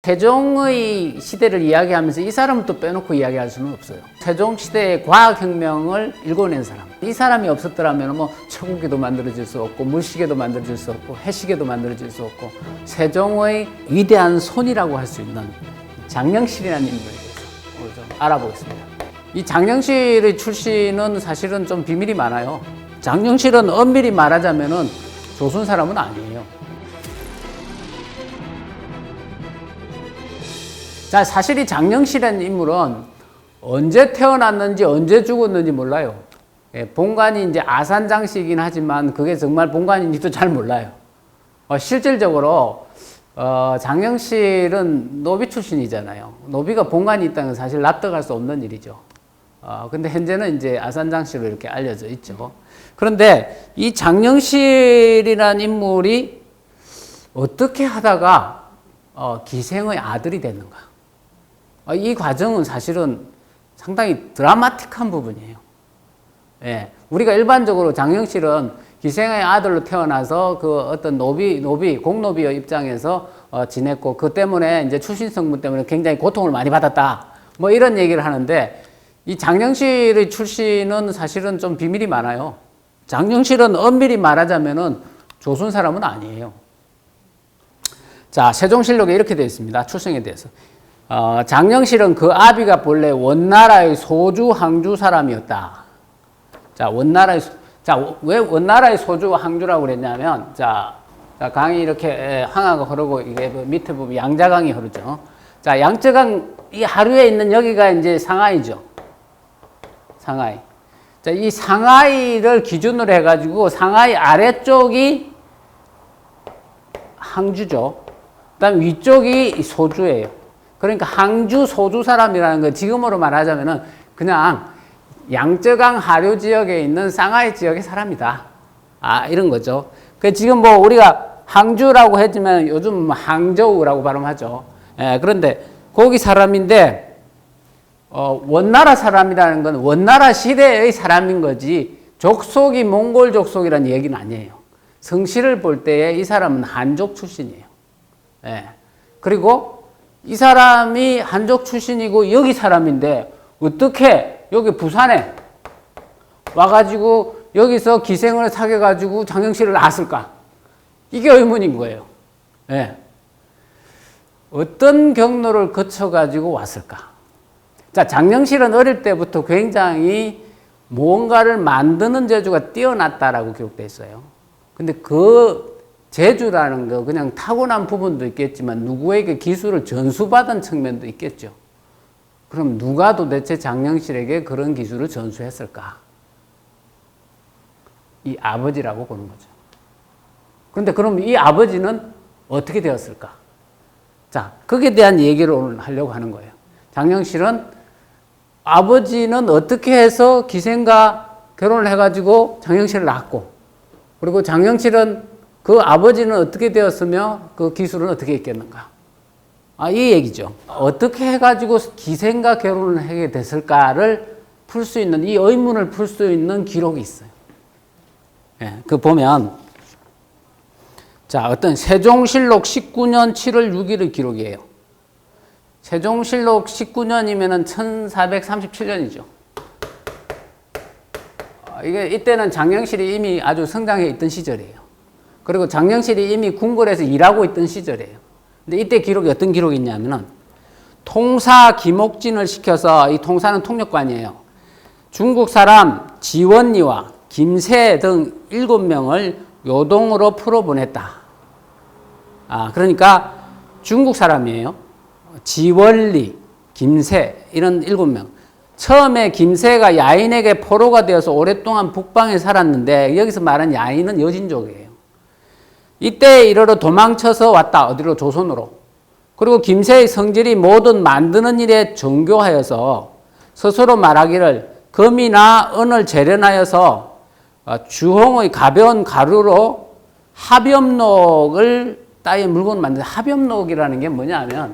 세종의 시대를 이야기하면서 이 사람을 또 빼놓고 이야기할 수는 없어요. 세종시대의 과학혁명을 일궈낸 사람. 이 사람이 없었더라면 뭐 철국기도 만들어질 수 없고 물시계도 만들어질 수 없고 해시계도 만들어질 수 없고 세종의 위대한 손이라고 할 수 있는 장영실이라는 인물에 대해서 오늘 좀 알아보겠습니다. 이 장영실의 출신은 사실은 좀 비밀이 많아요. 장영실은 엄밀히 말하자면은 조선 사람은 아니에요. 자, 사실 이 장영실이라는 인물은 언제 태어났는지 언제 죽었는지 몰라요. 본관이 이제 아산장씨이긴 하지만 그게 정말 본관인지도 잘 몰라요. 실질적으로 장영실은 노비 출신이잖아요. 노비가 본관이 있다는 건 사실 납득할 수 없는 일이죠. 근데 현재는 이제 아산장씨로 이렇게 알려져 있죠. 그런데 이 장영실이라는 인물이 어떻게 하다가 기생의 아들이 됐는가? 이 과정은 사실은 상당히 드라마틱한 부분이에요. 예, 우리가 일반적으로 장영실은 기생의 아들로 태어나서 그 어떤 공노비의 입장에서 지냈고 그 때문에 이제 출신 성분 때문에 굉장히 고통을 많이 받았다. 뭐 이런 얘기를 하는데 이 장영실의 출신은 사실은 좀 비밀이 많아요. 장영실은 엄밀히 말하자면은 조선 사람은 아니에요. 자, 세종실록에 이렇게 되어 있습니다. 출생에 대해서. 장영실은 그 아비가 본래 원나라의 소주 항주 사람이었다. 자, 왜 원나라의 소주 항주라고 그랬냐면, 강이 이렇게 항아가 흐르고, 이게 밑에 보면 양자강이 흐르죠. 자, 양자강, 이 하류에 있는 여기가 이제 상하이죠. 상하이. 자, 이 상하이를 기준으로 해가지고, 상하이 아래쪽이 항주죠. 그 다음 위쪽이 소주예요. 그러니까 항주 소주 사람이라는 건 지금으로 말하자면은 그냥 양쯔강 하류 지역에 있는 상하이 지역의 사람이다. 이런 거죠. 그 지금 뭐 우리가 항주라고 했지만 요즘 항저우라고 발음하죠. 그런데 거기 사람인데 원나라 사람이라는 건 원나라 시대의 사람인 거지 족속이 몽골 족속이라는 얘기는 아니에요. 성씨를 볼 때에 이 사람은 한족 출신이에요. 그리고 이 사람이 한족 출신이고 여기 사람인데 어떻게 여기 부산에 와가지고 여기서 기생을 사귀어가지고 장영실을 낳았을까? 이게 의문인 거예요. 어떤 경로를 거쳐가지고 왔을까? 자, 장영실은 어릴 때부터 굉장히 무언가를 만드는 재주가 뛰어났다라고 기록되어 있어요. 근데 그 재주라는 거 그냥 타고난 부분도 있겠지만 누구에게 기술을 전수받은 측면도 있겠죠. 그럼 누가 도대체 장영실에게 그런 기술을 전수했을까? 이 아버지라고 보는 거죠. 그런데 그럼 이 아버지는 어떻게 되었을까? 자, 거기에 대한 얘기를 오늘 하려고 하는 거예요. 장영실은 아버지는 어떻게 해서 기생과 결혼을 해가지고 장영실을 낳았고 그리고 장영실은 그 아버지는 어떻게 되었으며 그 기술은 어떻게 있겠는가? 이 얘기죠. 어떻게 해가지고 기생과 결혼을 하게 됐을까를 풀 수 있는, 이 의문을 풀 수 있는 기록이 있어요. 그 보면, 자, 어떤 세종실록 19년 7월 6일의 기록이에요. 세종실록 19년이면은 1437년이죠. 이때는 장영실이 이미 아주 성장해 있던 시절이에요. 그리고 장영실이 이미 궁궐에서 일하고 있던 시절이에요. 근데 이때 기록이 어떤 기록이 있냐면은 통사 김옥진을 시켜서 이 통사는 통역관이에요. 중국 사람 지원리와 김새 등 7명을 요동으로 풀어보냈다. 그러니까 중국 사람이에요. 지원리, 김새 이런 7명. 처음에 김새가 야인에게 포로가 되어서 오랫동안 북방에 살았는데 여기서 말한 야인은 여진족이에요. 이때 이르러 도망쳐서 왔다. 어디로? 조선으로. 그리고 김새의 성질이 모든 만드는 일에 정교하여서 스스로 말하기를 금이나 은을 재련하여서 주홍의 가벼운 가루로 합염록을 따위의 물건을 만드는 합염록이라는 게 뭐냐면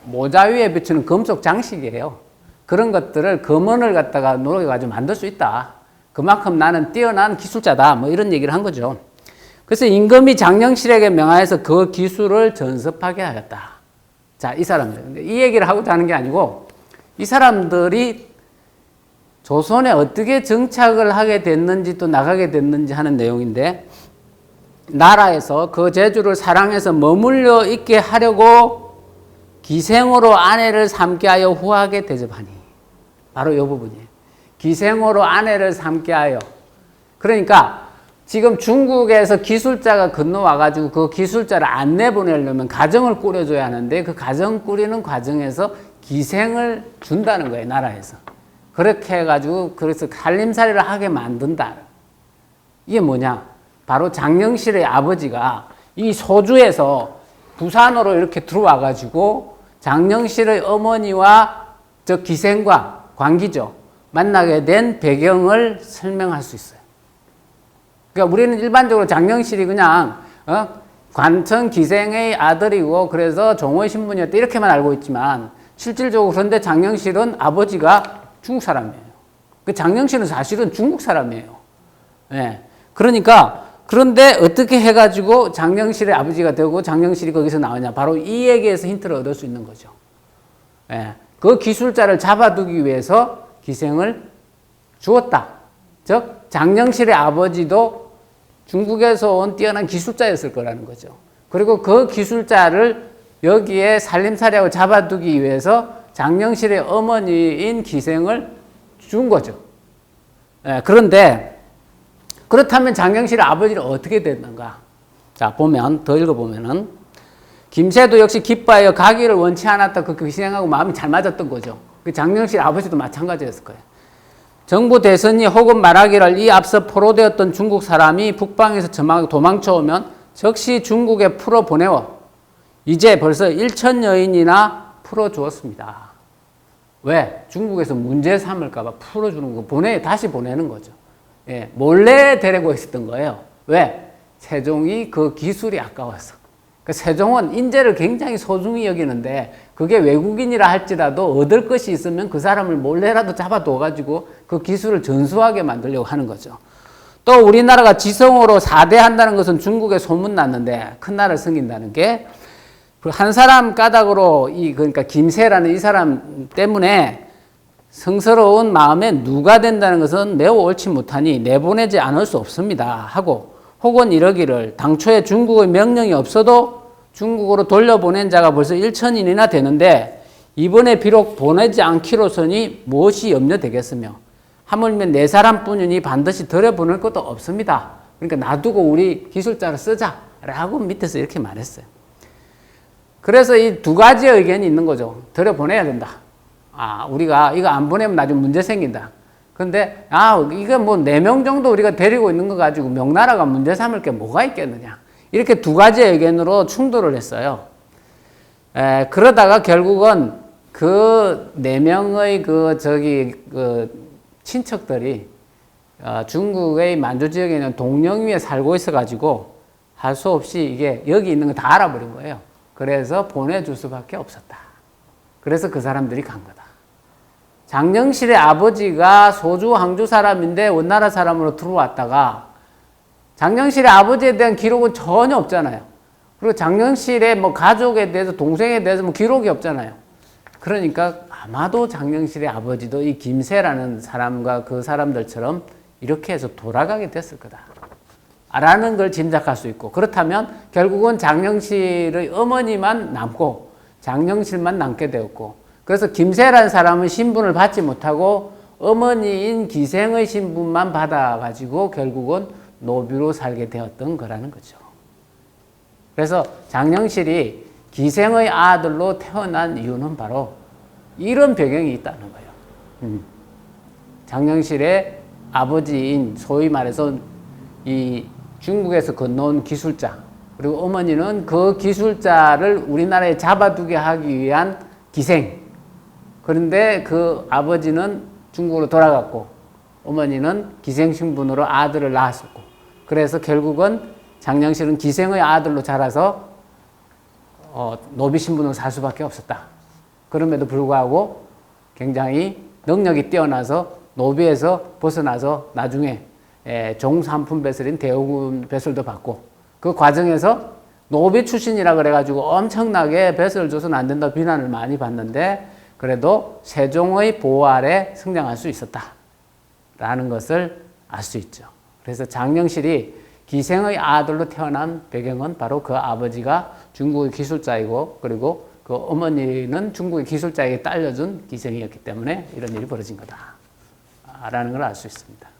모자 위에 붙이는 금속 장식이에요. 그런 것들을 금은을 갖다가 노력해가지고 만들 수 있다. 그만큼 나는 뛰어난 기술자다. 뭐 이런 얘기를 한 거죠. 그래서 임금이 장령실에게 명하여서 그 기술을 전습하게 하였다. 자, 이 사람들. 이 얘기를 하고자 하는 게 아니고 이 사람들이 조선에 어떻게 정착을 하게 됐는지 또 나가게 됐는지 하는 내용인데, 나라에서 그 제주를 사랑해서 머물러 있게 하려고 기생으로 아내를 삼게 하여 후하게 대접하니. 바로 이 부분이에요. 기생으로 아내를 삼게 하여. 그러니까 지금 중국에서 기술자가 건너와가지고 그 기술자를 안 내보내려면 가정을 꾸려줘야 하는데, 그 가정 꾸리는 과정에서 기생을 준다는 거예요, 나라에서. 그렇게 해가지고 그래서 살림살이를 하게 만든다. 이게 뭐냐? 바로 장령실의 아버지가 이 소주에서 부산으로 이렇게 들어와가지고 장령실의 어머니와 저 기생과 관기죠, 만나게 된 배경을 설명할 수 있어요. 그러니까 우리는 일반적으로 장령실이 그냥 관청 기생의 아들이고 그래서 종의 신분이었다 이렇게만 알고 있지만, 실질적으로 그런데 장령실은 아버지가 중국 사람이에요. 그 장령실은 사실은 중국 사람이에요. 예. 그러니까 그런데 어떻게 해가지고 장령실의 아버지가 되고 장령실이 거기서 나오냐? 바로 이 얘기에서 힌트를 얻을 수 있는 거죠. 예. 그 기술자를 잡아두기 위해서 기생을 주었다. 즉 장령실의 아버지도 중국에서 온 뛰어난 기술자였을 거라는 거죠. 그리고 그 기술자를 여기에 살림살이하고 잡아두기 위해서 장령실의 어머니인 기생을 준 거죠. 예, 그런데 그렇다면 장령실의 아버지는 어떻게 됐는가? 자, 보면 더 읽어보면은 김새도 역시 기뻐하여 가기를 원치 않았다. 그 기생하고 마음이 잘 맞았던 거죠. 그 장령실 아버지도 마찬가지였을 거예요. 정부 대선이 혹은 말하기를 이 앞서 포로되었던 중국 사람이 북방에서 도망쳐오면 즉시 중국에 풀어보내워 이제 벌써 1,000여인이나 풀어주었습니다. 왜? 중국에서 문제 삼을까봐 풀어주는 거, 다시 보내는 거죠. 예, 몰래 데리고 있었던 거예요. 왜? 세종이 그 기술이 아까워서. 그러니까 세종은 인재를 굉장히 소중히 여기는데, 그게 외국인이라 할지라도 얻을 것이 있으면 그 사람을 몰래라도 잡아둬가지고 그 기술을 전수하게 만들려고 하는 거죠. 또 우리나라가 지성으로 4대 한다는 것은 중국에 소문났는데, 큰 나라를 섬긴다는 게, 그 한 사람 까닭으로 그러니까 김새라는 이 사람 때문에 성스러운 마음에 누가 된다는 것은 매우 옳지 못하니 내보내지 않을 수 없습니다 하고, 혹은 이러기를 당초에 중국의 명령이 없어도 중국으로 돌려보낸 자가 벌써 1,000인이나 되는데 이번에 비록 보내지 않기로서니 무엇이 염려되겠으며 하물며 네 사람뿐이니 반드시 들여보낼 것도 없습니다. 그러니까 놔두고 우리 기술자를 쓰자 라고 밑에서 이렇게 말했어요. 그래서 이 두 가지의 의견이 있는 거죠. 들여보내야 된다. 우리가 이거 안 보내면 나중에 문제 생긴다. 근데 이거 뭐 4명 정도 우리가 데리고 있는 거 가지고 명나라가 문제 삼을 게 뭐가 있겠느냐. 이렇게 두 가지의 의견으로 충돌을 했어요. 그러다가 결국은 그 4명의 친척들이 중국의 만주 지역에 있는 동령위에 살고 있어가지고 할 수 없이 이게 여기 있는 거 다 알아버린 거예요. 그래서 보내줄 수밖에 없었다. 그래서 그 사람들이 간 거다. 장령실의 아버지가 소주 항주 사람인데 원나라 사람으로 들어왔다가 장령실의 아버지에 대한 기록은 전혀 없잖아요. 그리고 장령실의 뭐 가족에 대해서 동생에 대해서 뭐 기록이 없잖아요. 그러니까 아마도 장령실의 아버지도 이 김새라는 사람과 그 사람들처럼 이렇게 해서 돌아가게 됐을 거다 라는 걸 짐작할 수 있고, 그렇다면 결국은 장령실의 어머니만 남고 장령실만 남게 되었고, 그래서 김새라는 사람은 신분을 받지 못하고 어머니인 기생의 신분만 받아가지고 결국은 노비로 살게 되었던 거라는 거죠. 그래서 장령실이 기생의 아들로 태어난 이유는 바로 이런 배경이 있다는 거예요. 장령실의 아버지인 소위 말해서 이 중국에서 건너온 기술자, 그리고 어머니는 그 기술자를 우리나라에 잡아두게 하기 위한 기생. 그런데 그 아버지는 중국으로 돌아갔고 어머니는 기생 신분으로 아들을 낳았었고, 그래서 결국은 장령실은 기생의 아들로 자라서 노비 신분으로 살 수밖에 없었다. 그럼에도 불구하고 굉장히 능력이 뛰어나서 노비에서 벗어나서 나중에 종삼품 배설인 대오군 배설도 받고, 그 과정에서 노비 출신이라 그래가지고 엄청나게 뱃을 줘서는 안 된다 비난을 많이 받는데 그래도 세종의 보호 아래 성장할 수 있었다라는 것을 알 수 있죠. 그래서 장영실이 기생의 아들로 태어난 배경은 바로 그 아버지가 중국의 기술자이고 그리고 그 어머니는 중국의 기술자에게 딸려준 기생이었기 때문에 이런 일이 벌어진 거다라는 걸 알 수 있습니다.